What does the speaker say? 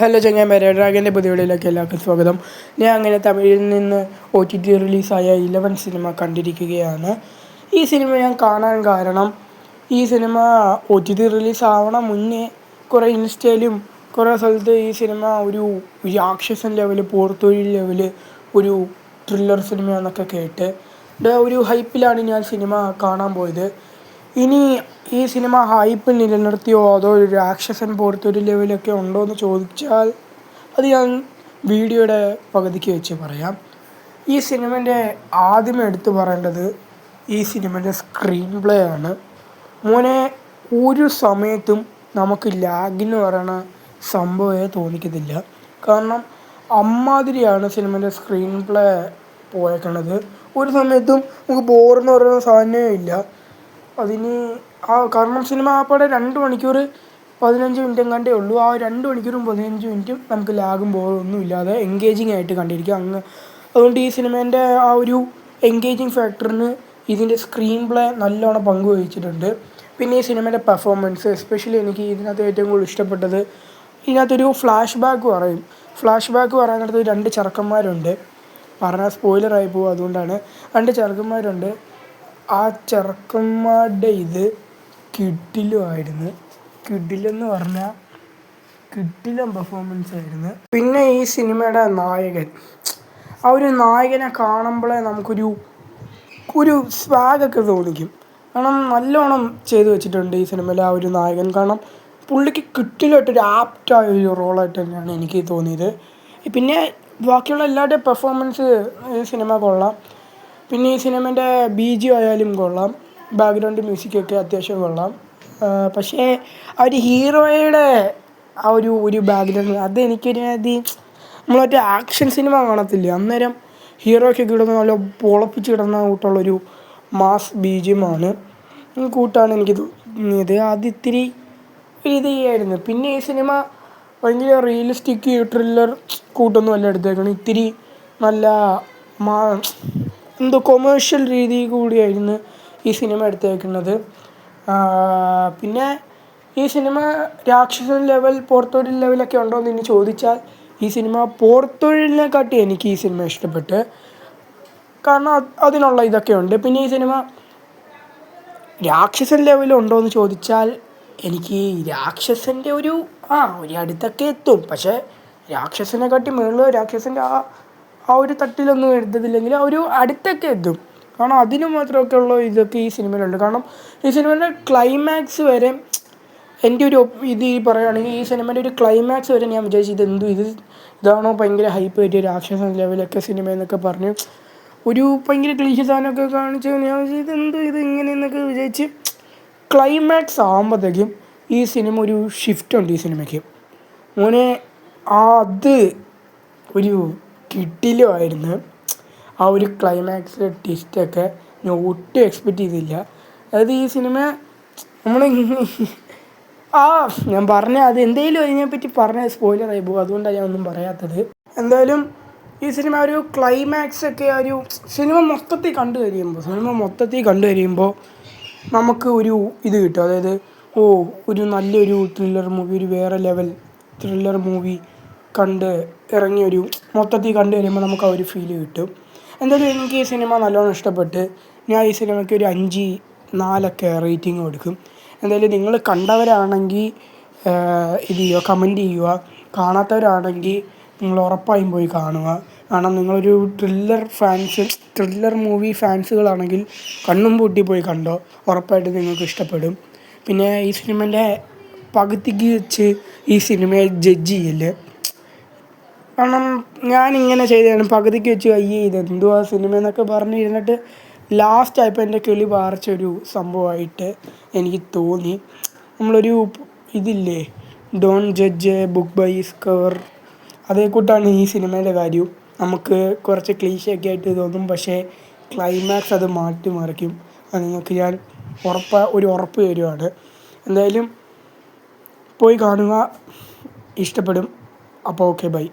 Hello ചങ്ങായിമാരെ, ഡ്രാഗൻ്റെ പുതിയ വീഡിയോയിലേക്ക് എല്ലാവർക്കും സ്വാഗതം. ഞാൻ അങ്ങനെ തമിഴിൽ നിന്ന് OTT റിലീസായ 11 സിനിമ കണ്ടിരിക്കുകയാണ്. ഈ സിനിമ ഞാൻ കാണാൻ കാരണം, ഈ സിനിമ OTT റിലീസാവണം മുന്നേ കുറേ ഇൻസ്റ്റയിലും കുറേ സ്ഥലത്ത് ഈ സിനിമ ഒരു രാക്ഷസൻ ലെവല്, പോർത്തൊഴിൽ ലെവല്, ഒരു ത്രില്ലർ സിനിമയാണെന്നൊക്കെ കേട്ട് ഒരു ഹൈപ്പിലാണ് ഞാൻ സിനിമ കാണാൻ പോയത്. ഇനി ഈ സിനിമ ഹൈപ്പ് നിലനിർത്തിയോ അതോ ഒരു രാക്ഷസൻ പോലത്തെ ലെവലൊക്കെ ഉണ്ടോ എന്ന് ചോദിച്ചാൽ അത് ഞാൻ വീഡിയോയുടെ പകുതിക്ക് വെച്ച് പറയാം. ഈ സിനിമേൻ്റെ ആദ്യം എടുത്തു പറയേണ്ടത് ഈ സിനിമേൻ്റെ സ്ക്രീൻ പ്ലേ ആണ്. മോനെ, ഒരു സമയത്തും നമുക്ക് ലാഗെന്ന് പറയുന്ന സംഭവമേ തോന്നിക്കത്തില്ല. കാരണം അമ്മാതിരിയാണ് സിനിമേൻ്റെ സ്ക്രീൻ പ്ലേ പോയേക്കണത്. ഒരു സമയത്തും നമുക്ക് ബോറെന്ന് പറയുന്ന സാധനമേ ഇല്ല. കാരണം സിനിമ ആപ്പാടെ 2 മണിക്കൂർ 15 മിനിറ്റ് എങ്ങാണ്ടേ ഉള്ളൂ. ആ 2 മണിക്കൂറും 15 മിനിറ്റും നമുക്ക് ലാഗും ബോറൊന്നും ഇല്ലാതെ എൻഗേജിങ് ആയിട്ട് കണ്ടിരിക്കാം. അതുകൊണ്ട് ഈ സിനിമേൻ്റെ ആ ഒരു എൻഗേജിങ് ഫാക്ടറിന് ഇതിൻ്റെ സ്ക്രീൻ പ്ലേ നല്ലോണം പങ്കുവഹിച്ചിട്ടുണ്ട്. പിന്നെ ഈ സിനിമേൻ്റെ പെർഫോമൻസ്, എസ്പെഷ്യലി എനിക്ക് ഇതിനകത്ത് ഏറ്റവും കൂടുതൽ ഇഷ്ടപ്പെട്ടത്, ഇതിനകത്തൊരു ഫ്ലാഷ് ബാക്ക് പറയുന്നിടത്ത് 2 ചെറുക്കന്മാരുണ്ട്. പറഞ്ഞാൽ സ്പോയിലറായി പോകും, അതുകൊണ്ടാണ്. 2 ചെറുക്കന്മാരുണ്ട്. ആ ചെറുക്കന്മാരുടെ ഇത് കിടിലമായിരുന്നു. കിടിലെന്ന് പറഞ്ഞാൽ കിടിലം പെർഫോമൻസ് ആയിരുന്നു. പിന്നെ ഈ സിനിമയുടെ നായകൻ, ആ ഒരു നായകനെ കാണുമ്പോഴേ നമുക്കൊരു സ്വാഗൊക്കെ തോന്നിക്കും. കാരണം നല്ലോണം ചെയ്തു വെച്ചിട്ടുണ്ട് ഈ സിനിമയിൽ ആ ഒരു നായകൻ. കാരണം പുള്ളിക്ക് കിട്ടിലായിട്ടൊരു ആപ്റ്റായ ഒരു റോളായിട്ട് തന്നെയാണ് എനിക്ക് തോന്നിയത്. പിന്നെ ബാക്കിയുള്ള എല്ലാവരുടെയും പെർഫോമൻസ് ഈ സിനിമ കൊള്ളാം. പിന്നെ ഈ സിനിമേൻ്റെ BG ആയാലും കൊള്ളാം, ബാക്ക്ഗ്രൗണ്ട് മ്യൂസിക്കൊക്കെ അത്യാവശ്യം കൊള്ളാം. പക്ഷേ ആ ഒരു ഹീറോയുടെ ആ ഒരു ബാക്ക്ഗ്രൗണ്ട് അതെനിക്കൊരു നമ്മൾ മറ്റേ ആക്ഷൻ സിനിമ കാണത്തില്ലേ, അന്നേരം ഹീറോയ്ക്കൊക്കെ കിടന്ന് നല്ല പൊളപ്പിച്ച് കിടന്ന കൂട്ടുള്ളൊരു മാസ് BGM കൂട്ടാണ് എനിക്ക് തോന്നിയത്. അത് ഇത്തിരി ഇതായിരുന്നു. പിന്നെ ഈ സിനിമ ഭയങ്കര റിയലിസ്റ്റിക് ത്രില്ലർ കൂട്ടൊന്നും അല്ല എടുത്തേക്കണം. ഇത്തിരി നല്ല കൊമേഴ്ഷ്യൽ രീതി കൂടിയായിരുന്നു ഈ സിനിമ എടുത്തേക്കുന്നത്. പിന്നെ ഈ സിനിമ രാക്ഷസൻ ലെവൽ, പോർത്തൊഴിൽ ലെവലൊക്കെ ഉണ്ടോ എന്ന് ഇനി ചോദിച്ചാൽ ഈ സിനിമ പോർത്തൊഴിലിനെക്കാട്ടി എനിക്ക് ഈ സിനിമ ഇഷ്ടപ്പെട്ട്. കാരണം അതിനുള്ള ഇതൊക്കെ ഉണ്ട്. പിന്നെ ഈ സിനിമ രാക്ഷസൻ ലെവലുണ്ടോ എന്ന് ചോദിച്ചാൽ എനിക്ക് രാക്ഷസൻ്റെ ഒരു അടുത്തൊക്കെ എത്തും. പക്ഷേ രാക്ഷസനെക്കാട്ടി മുകളിൽ രാക്ഷസൻ്റെ ആ ഒരു തട്ടിലൊന്നും എടുത്തതില്ലെങ്കിൽ ആ ഒരു അടുത്തൊക്കെ എത്തും. കാരണം അതിന് മാത്രമൊക്കെ ഉള്ള ഇതൊക്കെ ഈ സിനിമയിലുണ്ട്. കാരണം ഈ സിനിമയുടെ ക്ലൈമാക്സ് വരെ എൻ്റെ ഒരു പറയുകയാണെങ്കിൽ ഈ സിനിമയുടെ ഒരു ക്ലൈമാക്സ് വരെ ഞാൻ വിചാരിച്ചു ഇതാണോ ഭയങ്കര ഹൈപ്പ് പറ്റിയ രാക്ഷസൻ ലെവലൊക്കെ സിനിമ എന്നൊക്കെ പറഞ്ഞ് ഒരു ഭയങ്കര ക്ലീശ സാധനമൊക്കെ കാണിച്ച് ഞാൻ വിചാരിച്ചു ഇത് ഇങ്ങനെയെന്നൊക്കെ വിചാരിച്ച് ക്ലൈമാക്സ് ആകുമ്പോഴത്തേക്കും ഈ സിനിമ ഒരു ഷിഫ്റ്റ് ഉണ്ട് ഈ സിനിമയ്ക്ക്. മോനെ, അത് ഒരു കിടിലമായിരുന്നു. ആ ഒരു ക്ലൈമാക്സിലെ ട്വിസ്റ്റൊക്കെ ഞാൻ ഒട്ടും എക്സ്പെക്റ്റ് ചെയ്തില്ല. അതായത് ഈ സിനിമ ഞാൻ അത് എന്തെങ്കിലും അതിനെപ്പറ്റി പറഞ്ഞാൽ സ്പോയിലറായി പോകും, അതുകൊണ്ടാണ് ഞാൻ ഒന്നും പറയാത്തത്. എന്തായാലും ഈ സിനിമ ഒരു ക്ലൈമാക്സൊക്കെ ഒരു സിനിമ മൊത്തത്തിൽ കണ്ടു കഴിയുമ്പോൾ നമുക്ക് ഒരു ഇത് കിട്ടും. അതായത് ഒരു നല്ലൊരു ത്രില്ലർ മൂവി, ഒരു വേറെ ലെവൽ ത്രില്ലർ മൂവി മൊത്തത്തിൽ കണ്ടു കഴിയുമ്പോൾ നമുക്ക് ആ ഒരു ഫീല് കിട്ടും. എന്തായാലും എനിക്ക് ഈ സിനിമ നല്ലോണം ഇഷ്ടപ്പെട്ട് ഞാൻ ഈ സിനിമയ്ക്ക് ഒരു 5/4 റേറ്റിംഗ് കൊടുക്കും. എന്തായാലും നിങ്ങൾ കണ്ടവരാണെങ്കിൽ കമൻറ്റ് ചെയ്യുക. കാണാത്തവരാണെങ്കിൽ നിങ്ങൾ ഉറപ്പായും പോയി കാണുക. കാരണം നിങ്ങളൊരു ത്രില്ലർ മൂവി ഫാൻസുകളാണെങ്കിൽ കണ്ണും പൂട്ടി പോയി കണ്ടോ, ഉറപ്പായിട്ടും നിങ്ങൾക്ക് ഇഷ്ടപ്പെടും. പിന്നെ ഈ സിനിമേൻ്റെ പകുതിക്ക് വെച്ച് ഈ സിനിമയെ ജഡ്ജ് ചെയ്യല്. കാരണം ഞാനിങ്ങനെ ചെയ്തതാണ്, പകുതിക്ക് വെച്ച് ഇതെന്തുവാ സിനിമ എന്നൊക്കെ പറഞ്ഞിരുന്നിട്ട് ലാസ്റ്റായപ്പോൾ എൻ്റെ കിളി പാറിച്ചൊരു സംഭവമായിട്ട് എനിക്ക് തോന്നി. നമ്മളൊരു ഇതില്ലേ, don't judge a book by its cover, അതേ കൂട്ടാണ് ഈ സിനിമയിലെ കാര്യവും. നമുക്ക് കുറച്ച് ക്ലീശയൊക്കെ ആയിട്ട് തോന്നും, പക്ഷേ ക്ലൈമാക്സ് അത് മാറ്റിമറിക്കും. അത് നിങ്ങൾക്ക് ഞാൻ ഉറപ്പ് തരുവാണ്. എന്തായാലും പോയി കാണുക, ഇഷ്ടപ്പെടും. അപ്പോൾ ഓക്കെ, ബൈ.